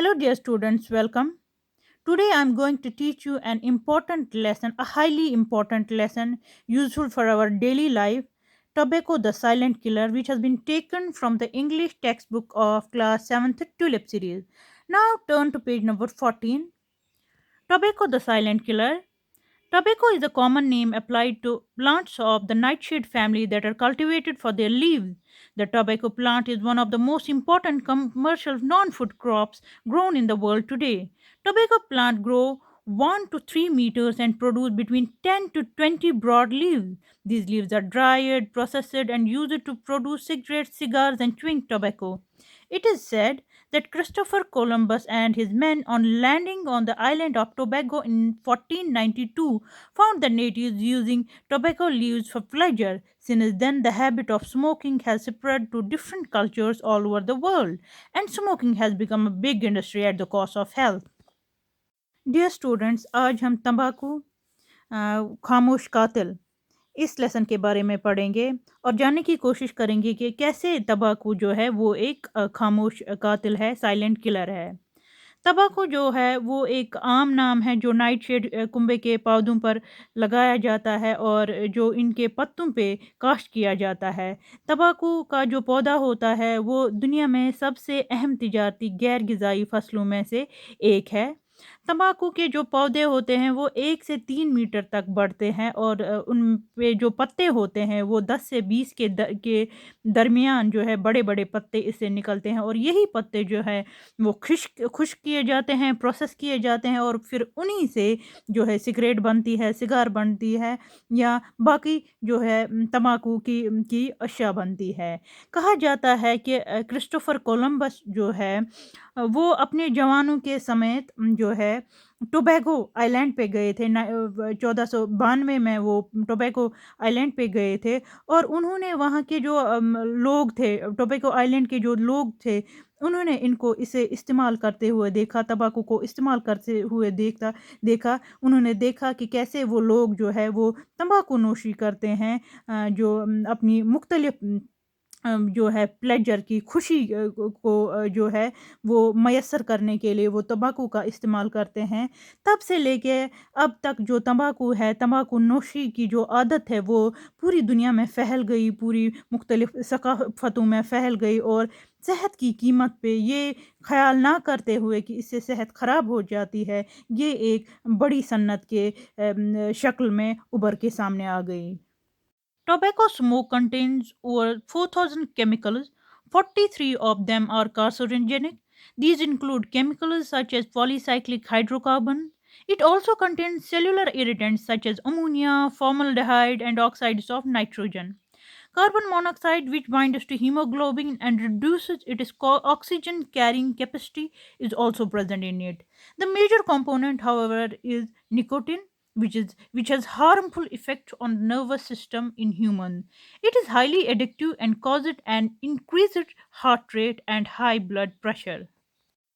Hello, dear students, welcome. Today I am going to teach you an important lesson, a highly important lesson useful for our daily life. Tobacco the Silent Killer, which has been taken from the English textbook of class 7th Tulip series. Now turn to page number 14. Tobacco the Silent Killer. Tobacco is a common name applied to plants of the nightshade family that are cultivated for their leaves. The tobacco plant is one of the most important commercial non-food crops grown in the world today. Tobacco plant grow 1 to 3 meters and produce between 10 to 20 broad leaves. These leaves are dried, processed and used to produce cigarettes, cigars and chewing tobacco. It is said that Christopher Columbus and his men, on landing on the island of Tobago in 1492, found the natives using tobacco leaves for pleasure. Since then, the habit of smoking has spread to different cultures all over the world, and smoking has become a big industry at the cost of health. Dear students, आज हम तंबाकू खामोश कातिल इस lesson के बारे में पढ़ेंगे और जानने की कोशिश करेंगे कि कैसे तंबाकू जो है वो एक खामोश कातिल है, साइलेंट किलर है। तंबाकू जो है वो एक आम नाम है जो नाइटशेड कुंबे के पौधों पर लगाया जाता है और जो इनके पत्तों पे काश्त किया जाता है। तंबाकू का जो पौधा होता है वो दुनिया में सबसे अहम तिजारती गैर ग़िज़ाई फसलों में से एक है। तंबाकू के जो पौधे होते हैं वो 1 से 3 मीटर तक बढ़ते हैं और उन पे जो पत्ते होते हैं वो 10 से 20 के दरमियान जो है बड़े-बड़े पत्ते इससे निकलते हैं और यही पत्ते जो है वो खुश्क किए जाते हैं, प्रोसेस किए जाते हैं और फिर उन्हीं से जो है सिगरेट बनती है, सिगार बनती है या बाकी जो है तम्बाकू की अशिया बनती है। कहा जाता है कि क्रिस्टोफर कोलंबस जो है वो अपने जवानों के समेत जो है टोबैगो आइलैंड पे गए थे। 1492 में वो टोबैगो आइलैंड पे गए थे और उन्होंने वहाँ के जो लोग थे, टोबैगो आइलैंड के जो लोग थे, उन्होंने इनको इसे इस्तेमाल करते हुए देखा, तंबाकू को इस्तेमाल करते हुए देखा। उन्होंने देखा कि कैसे वो लोग जो है वो तंबाकू नोशी करते हैं, जो अपनी मुख्तलिफ जो है प्लेजर की खुशी जो है वो मैसर करने के लिए वो तंबाकू का इस्तेमाल करते हैं। तब से लेके अब तक जो तंबाकू है, तंबाकू नोशी की जो आदत है वो पूरी दुनिया में फैल गई, पूरी मुख्तलिफ सकाफ़तों में फैल गई और सेहत की कीमत पे ये ख़्याल ना करते हुए कि इससे सेहत ख़राब हो जाती है, ये एक बड़ी सन्नत के शक्ल में उभर के सामने आ गई। Tobacco smoke contains over 4,000 chemicals. 43 of them are carcinogenic. These include chemicals such as polycyclic hydrocarbon. It also contains cellular irritants such as ammonia, formaldehyde, and oxides of nitrogen. Carbon monoxide, which binds to hemoglobin and reduces its oxygen carrying capacity, is also present in it. The major component, however, is nicotine, which has harmful effects on the nervous system in humans. It is highly addictive and causes an increased heart rate and high blood pressure.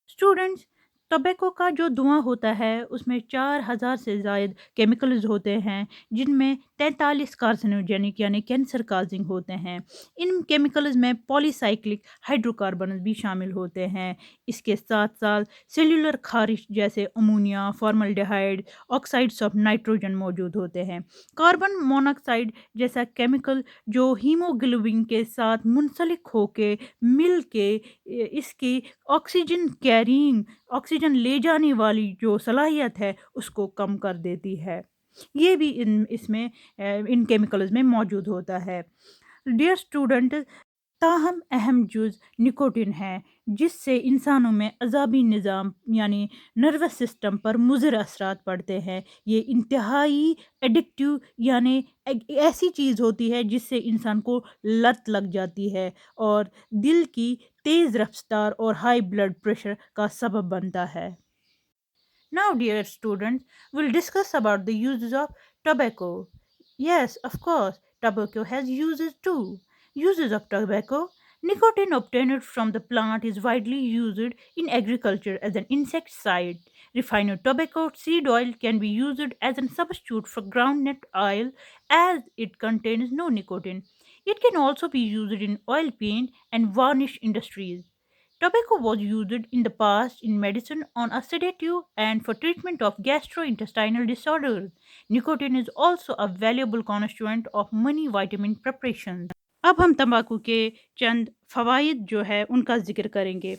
Students, tobacco का जो धुआं होता है उसमें 4,000 से ज़ायद chemicals होते हैं जिनमें 43 कार्सिनोजेनिक यानी कैंसर काजिंग होते हैं। इन केमिकल्स में पॉलीसाइक्लिक हाइड्रोकार्बन भी शामिल होते हैं। इसके साथ साथ सेल्यूलर खारिश जैसे ammonia, formaldehyde, oxides of nitrogen मौजूद होते हैं। कार्बन मोनोक्साइड जैसा केमिकल जो हीमोग्लोबिन के साथ मुंसलिक होके मिल के इसकी ऑक्सीजन कैरिंग, ऑक्सीजन ले जाने वाली जो सलाहियत है उसको कम कर देती है। ये भी इन केमिकल्स में मौजूद होता है। डियर स्टूडेंट, ताहम अहम जुज़ निकोटिन है जिससे इंसानों में अज़ाबी निज़ाम यानी नर्वस सिस्टम पर मुज़र असरात पड़ते हैं। ये इंतहाई एडिक्टिव यानी ऐसी चीज़ होती है जिससे इंसान को लत लग जाती है और दिल की तेज़ रफ्तार और हाई ब्लड प्रेशर का सबब बनता है। Now, dear students, we'll discuss about the uses of tobacco. Yes, of course, tobacco has uses too. Uses of tobacco. Nicotine obtained from the plant is widely used in agriculture as an insecticide. Refined tobacco seed oil can be used as a substitute for groundnut oil as it contains no nicotine. It can also be used in oil paint and varnish industries. Tobacco was used in the past in medicine on a sedative and for treatment of gastrointestinal disorders. Nicotine is also a valuable constituent of many vitamin preparations. अब हम तंबाकू के चंद फ़वाइद जो है उनका ज़िक्र करेंगे।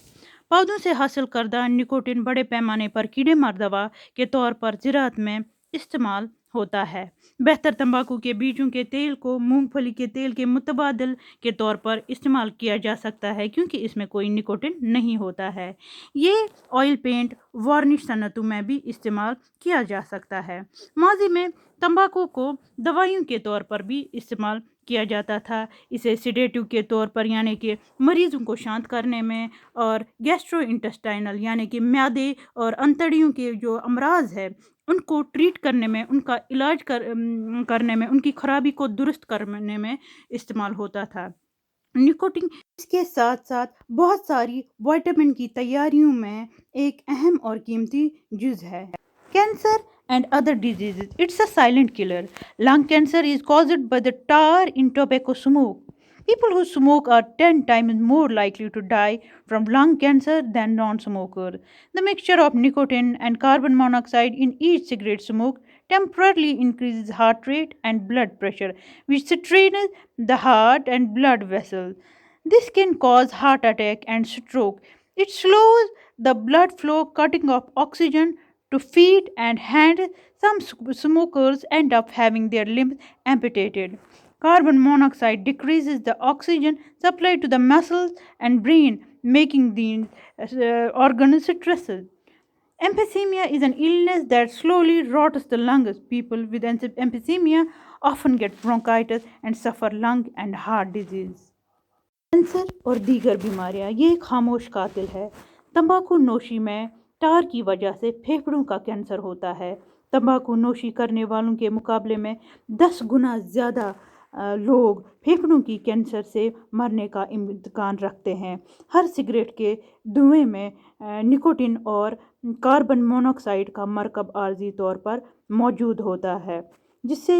पौधों से हासिल करदा निकोटिन बड़े पैमाने पर कीड़े मार दवा के तौर पर ज़राअत में इस्तेमाल होता है। बेहतर तंबाकू के बीजों के तेल को मूंगफली के तेल के मुतबादल के तौर पर इस्तेमाल किया जा सकता है क्योंकि इसमें कोई निकोटिन नहीं होता है। ये ऑयल पेंट वार्निश सनतों में भी इस्तेमाल किया जा सकता है। माजी में तंबाकू को दवाइयों के तौर पर भी इस्तेमाल किया जाता था। इसे सिडेटिव के तौर पर यानी कि मरीज़ों को शांत करने में और गैस्ट्रो इंटेस्टाइनल यानी कि म्यादे और अंतड़ियों के जो अमराज है उनको ट्रीट करने में उनका इलाज करने में उनकी खराबी को दुरुस्त करने में इस्तेमाल होता था। निकोटिन इसके साथ साथ बहुत सारी विटामिन की तैयारियों में एक अहम और कीमती जुज है। Cancer and other diseases. It's a silent killer. Lung cancer is caused by the tar in tobacco smoke. People who smoke are 10 times more likely to die from lung cancer than non smokers. The mixture of nicotine and carbon monoxide in each cigarette smoke temporarily increases heart rate and blood pressure, which strains the heart and blood vessels. This can cause heart attack and stroke. It slows the blood flow, cutting off oxygen to feet and hands. Some smokers end up having their limbs amputated. Carbon monoxide decreases the oxygen supply to the muscles and brain, making these organs stressed. Emphysema is an illness that slowly rots the lungs. People with emphysema often get bronchitis and suffer lung and heart disease. Cancer और दीगर बीमारियां ये एक खामोश कातिल है। तंबाकू नोशी में टार की वजह से फेफड़ों का कैंसर होता है। तंबाकू नोशी करने वालों के मुकाबले में 10 गुना ज़्यादा लोग फेफड़ों की कैंसर से मरने का इम्कान रखते हैं। हर सिगरेट के धुएं में निकोटिन और कार्बन मोनोऑक्साइड का मरकब आर्जी तौर पर मौजूद होता है जिससे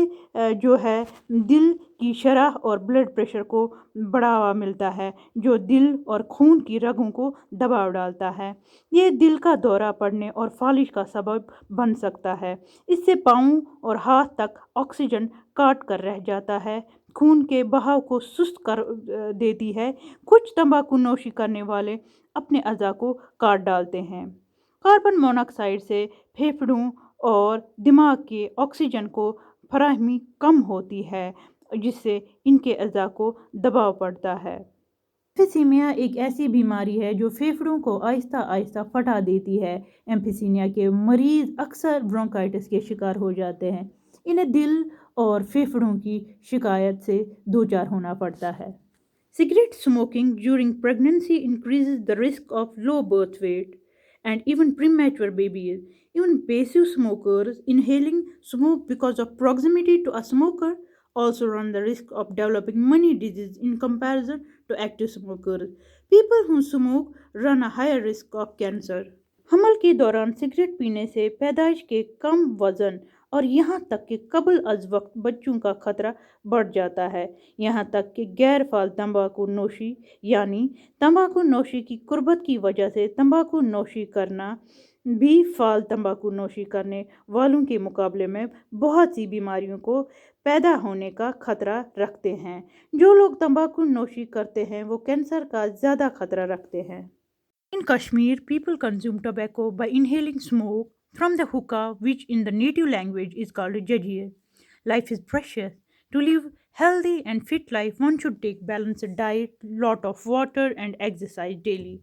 जो है दिल की शरह और ब्लड प्रेशर को बढ़ावा मिलता है जो दिल और खून की रगों को दबाव डालता है। ये दिल का दौरा पड़ने और फालिश का सबब बन सकता है। इससे पाँव और हाथ तक ऑक्सीजन काट कर रह जाता है, खून के बहाव को सुस्त कर देती है। कुछ तंबाकू नोशी करने वाले अपने अज़ा को काट डालते हैं। कार्बन मोनोऑक्साइड से फेफड़ों और दिमाग के ऑक्सीजन को फराहमी कम होती है जिससे इनके अज़ा को दबाव पड़ता है। एम्फीसीमिया एक ऐसी बीमारी है जो फेफड़ों को आहिस्ता आहिस्ता फटा देती है। एम्फीसीमिया के मरीज अक्सर ब्रोंकाइटिस के शिकार हो जाते हैं। इन्हें दिल और फेफड़ों की शिकायत से दो चार होना पड़ता है। Cigarette smoking during pregnancy increases the risk of low birth weight and even premature babies. Even passive smokers inhaling smoke because of proximity to a smoker also run the risk of developing many diseases in comparison to active smokers. People who smoke run a higher risk of cancer. हमल के दौरान cigarette पीने से पैदाइश के कम वज़न और यहाँ तक कि कबल अज वक्त बच्चों का खतरा बढ़ जाता है। यहाँ तक कि गैर फाल तंबाकू नोशी यानी तंबाकू नोशी की कुर्बत की वजह से तंबाकू नोशी करना भी फाल तंबाकू नोशी करने वालों के मुकाबले में बहुत सी बीमारियों को पैदा होने का खतरा रखते हैं। जो लोग तंबाकू नोशी करते हैं वो कैंसर का ज़्यादा खतरा रखते हैं। In Kashmir, people consume tobacco by inhaling smoke from the hookah, which in the native language is called jajir. Life is precious. To live healthy and fit life, one should take balanced diet, lot of water, and exercise daily.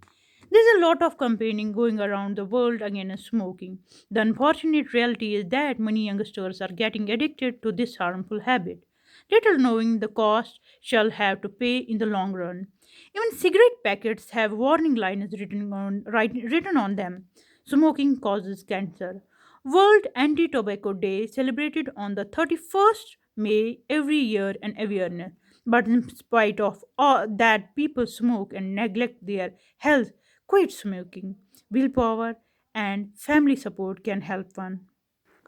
There's a lot of campaigning going around the world against smoking. The unfortunate reality is that many youngsters are getting addicted to this harmful habit, little knowing the cost shall have to pay in the long run. Even cigarette packets have warning lines written on them. Smoking causes cancer. World Anti-Tobacco Day celebrated on the 31st May every year an awareness. But in spite of all that, people smoke and neglect their health. Quit smoking. Willpower and family support can help one.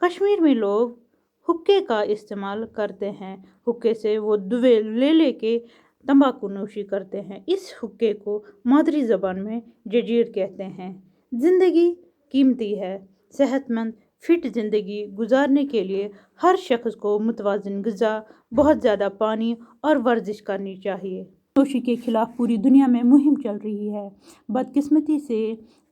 Kashmir में लोग हुक्के का इस्तेमाल करते हैं। हुक्के से वो दुवे ले लेके तंबाकू नोशी करते हैं। इस हुक्के को मादरी ज़बान में जजीर कहते हैं। ज़िंदगी कीमती है। सेहतमंद फिट ज़िंदगी गुजारने के लिए हर शख्स को मुतवाज़िन ग़िज़ा, बहुत ज़्यादा पानी और वर्जिश करनी चाहिए। नोशी के खिलाफ पूरी दुनिया में मुहिम चल रही है। बदकिस्मती से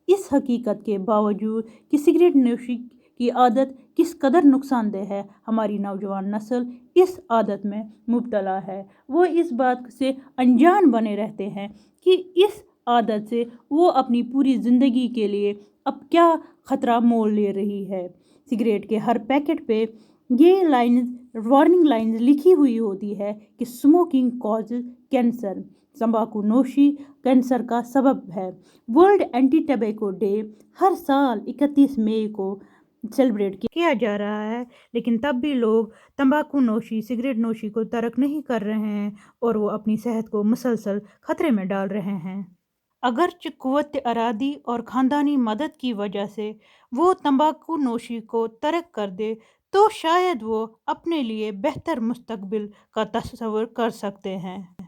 इस हकीकत के बावजूद कि सिगरेट नोशी की आदत किस कदर नुकसानदेह है, हमारी नौजवान नस्ल इस आदत में मुब्तला है। वो इस बात से अनजान बने रहते हैं कि इस आदत से वो अपनी पूरी ज़िंदगी के लिए अब क्या ख़तरा मोल ले रही है। सिगरेट के हर पैकेट पे ये लाइन्स, वार्निंग लाइन्स लिखी हुई होती है कि स्मोकिंग कॉजेज कैंसर, तंबाकू नोशी कैंसर का सबब है। वर्ल्ड एंटी टबैको डे हर साल 31 मई को सेलिब्रेट किया जा रहा है, लेकिन तब भी लोग तंबाकू नोशी, सिगरेट नोशी को तर्क नहीं कर रहे हैं और वो अपनी सेहत को मुसलसल खतरे में डाल रहे हैं। अगरचे क़ुव्वत इरादी और ख़ानदानी मदद की वजह से वो तंबाकू नोशी को तर्क कर दे, तो शायद वो अपने लिए बेहतर मुस्तकबिल का तस्वुर कर सकते हैं।